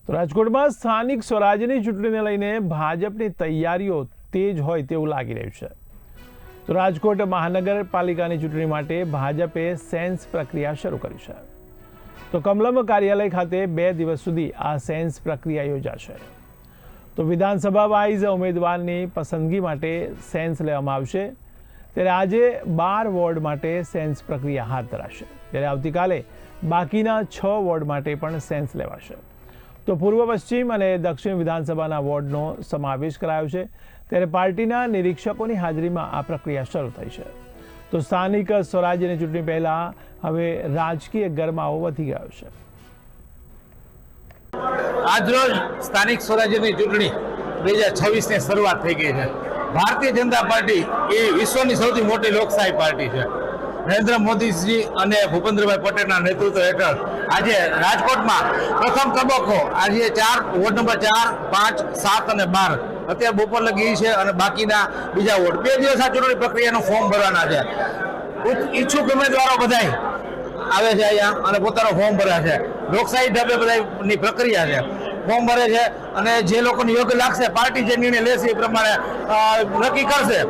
તો રાજકોટમાં સ્થાનિક સ્વરાજ્યની ચૂંટણીને લઈને ભાજપની તૈયારીઓ તેજ હોય તેવું લાગી રહ્યું છે। તો રાજકોટ મહાનગરપાલિકાની ચૂંટણી માટે ભાજપે સેન્સ પ્રક્રિયા શરૂ કરી છે। તો કમલમ કાર્યાલય ખાતે 2 દિવસ સુધી આ સેન્સ પ્રક્રિયા યોજાશે। તો વિધાનસભા વાઇઝ ઉમેદવારની પસંદગી માટે સેન્સ લેવામાં આવશે। ત્યારે આજે 12 વોર્ડ માટે સેન્સ પ્રક્રિયા હાથ ધરાશે। ત્યારે આવતીકાલે બાકીના 6 વોર્ડ માટે પણ સેન્સ લેવાશે। તો પૂર્વ પશ્ચિમ અને દક્ષિણ વિધાનસભાના વોર્ડનો સમાવેશ કરાયો છે। ત્યારે પાર્ટીના નિરીક્ષકોની હાજરીમાં આ પ્રક્રિયા શરૂ થઈ છે। તો સ્થાનિક સ્વરાજ્યની ચૂંટણી પહેલા હવે રાજકીય ગરમાવો વધી ગયો છે। આજરોજ સ્થાનિક સ્વરાજ્યની ચૂંટણી 2026ની શરૂઆત થઈ ગઈ છે। ભારતીય જનતા પાર્ટી એ વિશ્વની સૌથી મોટી લોકશાહી પાર્ટી છે। નરેન્દ્ર મોદીજી અને ભૂપેન્દ્રભાઈ પટેલના નેતૃત્વ હેઠળ આજે રાજકોટમાં પ્રથમ તબક્કો આજે 4 વોર્ડ નંબર 4, 5, 7 અને 12 અત્યારે બપોર લગી છે અને બાકીના બીજા વોર્ડ 2 દિવસ આ ચૂંટણી પ્રક્રિયાનું ફોર્મ ભરવાના છે। ઈચ્છુક ઉમેદવારો બધાય આવે છે અહીંયા અને પોતાનું ફોર્મ ભરે છે। લોકશાહી ઢબે બધાની પ્રક્રિયા છે। ફોર્મ ભરે છે અને જે લોકોને યોગ્ય લાગશે પાર્ટી જે નિર્ણય લેશે એ પ્રમાણે નક્કી કરશે।